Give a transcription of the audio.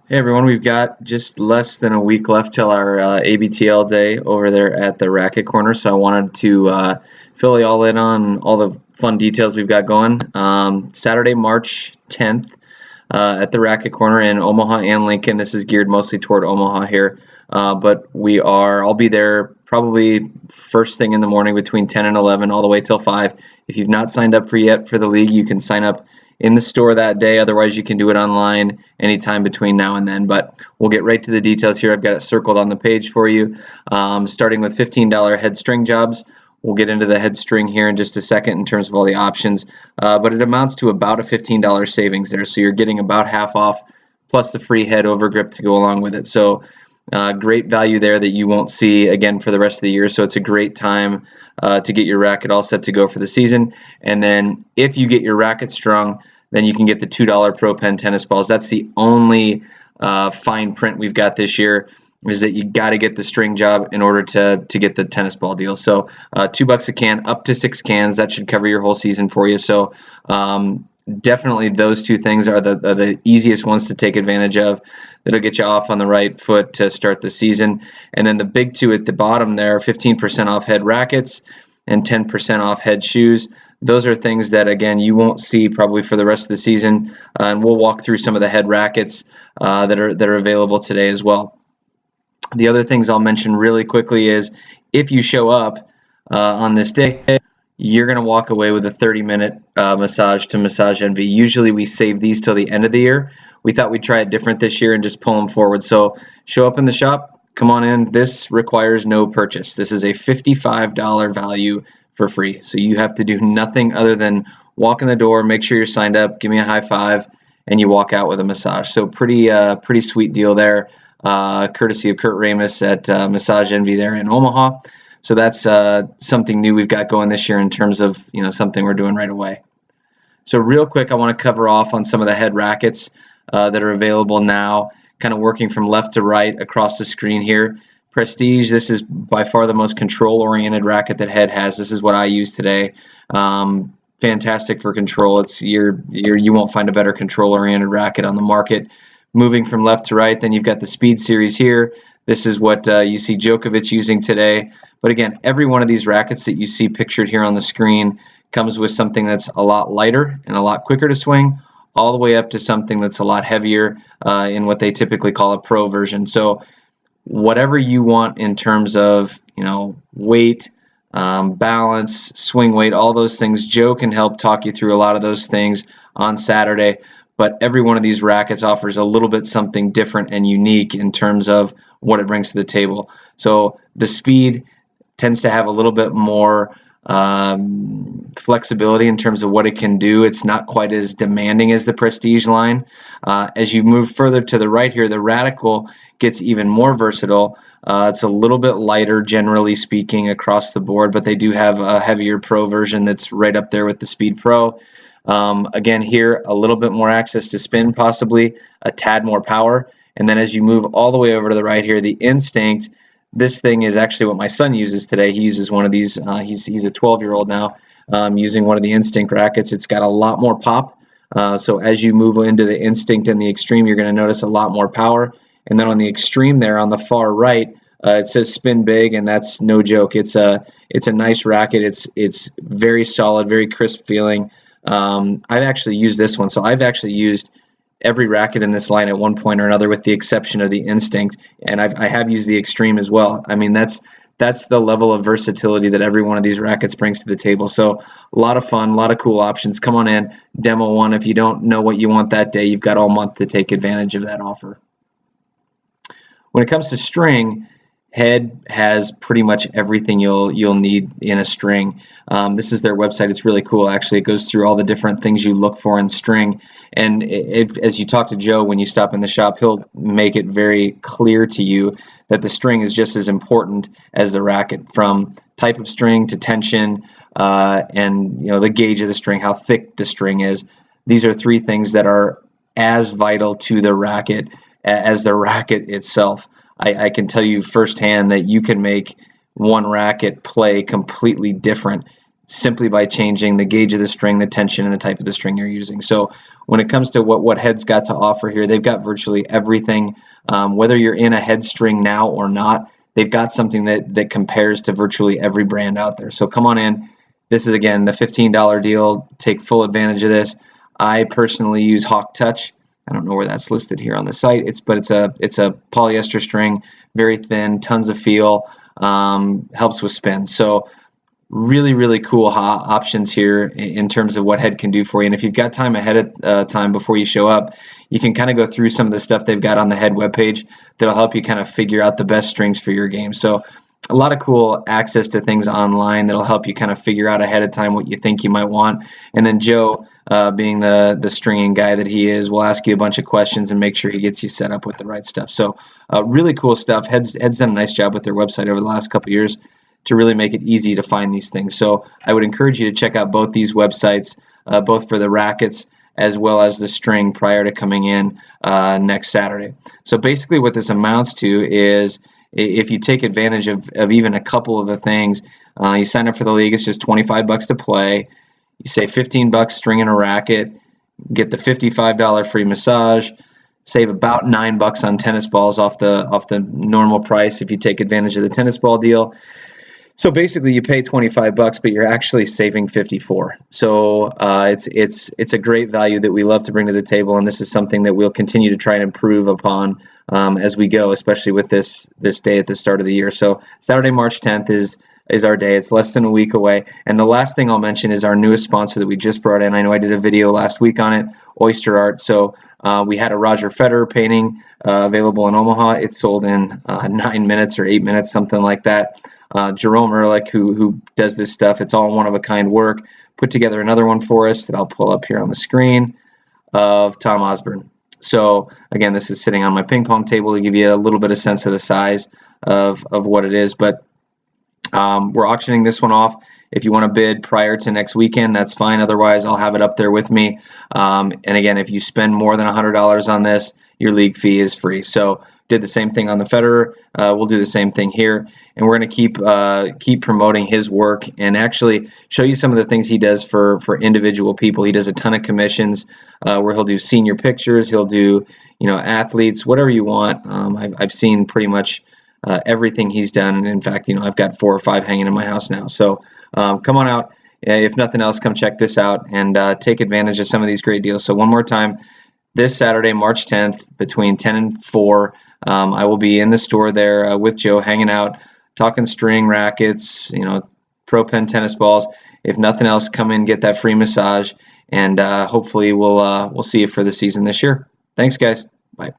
Hey everyone, we've got just less than a week left till our ABTL Day over there at the Racquet Corner, so I wanted to fill you all in on all the fun details we've got going. Saturday, March 10th at the Racquet Corner in Omaha and Lincoln. This is geared mostly toward Omaha here, but I'll be there probably first thing in the morning between 10 and 11 all the way till 5. If you've not signed up for the league, you can sign up in the store that day. Otherwise, you can do it online anytime between now and then. But we'll get right to the details here. I've got it circled on the page for you, starting with $15 head string jobs. We'll get into the head string here in just a second in terms of all the options, but it amounts to about a $15 savings there. So you're getting about half off plus the free head over grip to go along with it. So great value there that you won't see again for the rest of the year. So it's a great time to get your racket all set to go for the season. And then if you get your racket strung, then you can get the $2 Pro Pen tennis balls. That's the only fine print we've got this year, is that you got to get the string job in order to get the tennis ball deal. So $2 a can, up to 6 cans. That should cover your whole season for you. So definitely those two things are the easiest ones to take advantage of. That'll get you off on the right foot to start the season. And then the big two at the bottom there, 15% off head rackets and 10% off head shoes. Those are things that, again, you won't see probably for the rest of the season. And we'll walk through some of the head rackets that are available today as well. The other things I'll mention really quickly is if you show up on this day, you're going to walk away with a 30-minute massage to Massage Envy. Usually we save these till the end of the year. We thought we'd try it different this year and just pull them forward. So show up in the shop, come on in. This requires no purchase. This is a $55 value for free. So you have to do nothing other than walk in the door, make sure you're signed up, give me a high five, and you walk out with a massage. So pretty sweet deal there, courtesy of Kurt Ramus at Massage Envy there in Omaha. So that's something new we've got going this year in terms of something we're doing right away. So real quick, I want to cover off on some of the head rackets that are available now, kind of working from left to right across the screen here. Prestige, this is by far the most control-oriented racket that Head has. This is what I use today. Fantastic for control. You won't find a better control-oriented racket on the market. Moving from left to right, then you've got the Speed Series here. This is what you see Djokovic using today. But again, every one of these rackets that you see pictured here on the screen comes with something that's a lot lighter and a lot quicker to swing, all the way up to something that's a lot heavier in what they typically call a pro version. So whatever you want in terms of weight, balance, swing weight, all those things, Joe can help talk you through a lot of those things on Saturday. But every one of these rackets offers a little bit something different and unique in terms of what it brings to the table. So the Speed tends to have a little bit more flexibility in terms of what it can do. It's not quite as demanding as the Prestige line. As you move further to the right here, the Radical gets even more versatile. It's a little bit lighter, generally speaking, across the board, but they do have a heavier Pro version that's right up there with the Speed Pro. Again, here, a little bit more access to spin, possibly a tad more power. And then as you move all the way over to the right here, the Instinct, this thing is actually what my son uses today. He uses one of these. He's a 12-year-old now, using one of the Instinct rackets. It's got a lot more pop. So as you move into the Instinct and the Extreme, you're going to notice a lot more power. And then on the Extreme there on the far right, it says spin big, and that's no joke. It's a nice racket. It's very solid, very crisp feeling. I've actually used this one. So I've actually used every racket in this line at one point or another, with the exception of the Instinct, and I have used the Extreme as well. I mean, that's the level of versatility that every one of these rackets brings to the table. So a lot of fun, a lot of cool options. Come on in, demo one. If you don't know what you want that day, you've got all month to take advantage of that offer. When it comes to string, Head has pretty much everything you'll need in a string. This is their website. It's really cool, actually. It goes through all the different things you look for in string. And as you talk to Joe when you stop in the shop, he'll make it very clear to you that the string is just as important as the racket, from type of string to tension and the gauge of the string, how thick the string is. These are three things that are as vital to the racket as the racket itself. I can tell you firsthand that you can make one racket play completely different simply by changing the gauge of the string, the tension, and the type of the string you're using. So when it comes to what Head's got to offer here, they've got virtually everything. Whether you're in a Head string now or not, they've got something that compares to virtually every brand out there. So come on in. This is, again, the $15 deal. Take full advantage of this. I personally use Hawk Touch. I don't know where that's listed here on the site. It's a polyester string, very thin, tons of feel, helps with spin. So really cool options here in terms of what Head can do for you. And if you've got time ahead of time before you show up, you can kind of go through some of the stuff they've got on the Head webpage that'll help you kind of figure out the best strings for your game. So a lot of cool access to things online that'll help you kind of figure out ahead of time what you think you might want. And then Joe, being the stringing guy that he is, will ask you a bunch of questions and make sure he gets you set up with the right stuff. So really cool stuff. Head's done a nice job with their website over the last couple of years to really make it easy to find these things. So I would encourage you to check out both these websites, both for the rackets as well as the string, prior to coming in next Saturday. So basically what this amounts to is, if you take advantage of even a couple of the things, you sign up for the league, it's just $25 to play. You say $15 stringing a racket, get the $55 free massage, save about $9 on tennis balls off the normal price if you take advantage of the tennis ball deal. So basically, you pay $25, but you're actually saving $54. So it's a great value that we love to bring to the table, and this is something that we'll continue to try and improve upon as we go, especially with this day at the start of the year. So Saturday, March 10th is our day. It's less than a week away. And the last thing I'll mention is our newest sponsor that we just brought in. I know I did a video last week on it, Oyster Art. So we had a Roger Federer painting available in Omaha. It sold in 9 minutes or 8 minutes, something like that. Jerome Ehrlich, who does this stuff, it's all one-of-a-kind work, put together another one for us that I'll pull up here on the screen of Tom Osborne. So again, this is sitting on my ping pong table to give you a little bit of sense of the size of what it is. But we're auctioning this one off. If you want to bid prior to next weekend, that's fine. Otherwise, I'll have it up there with me. And again, if you spend more than $100 on this, your league fee is free. So did the same thing on the Federer. We'll do the same thing here. And we're going to keep promoting his work and actually show you some of the things he does for individual people. He does a ton of commissions where he'll do senior pictures. He'll do, athletes, whatever you want. I've seen pretty much everything he's done. And in fact, I've got 4 or 5 hanging in my house now. So come on out. If nothing else, come check this out and take advantage of some of these great deals. So one more time, this Saturday, March 10th, between 10 and 4, I will be in the store there with Joe, hanging out, talking string, rackets, pro pen tennis balls. If nothing else, come in, get that free massage, and hopefully we'll see you for the season this year. Thanks, guys. Bye.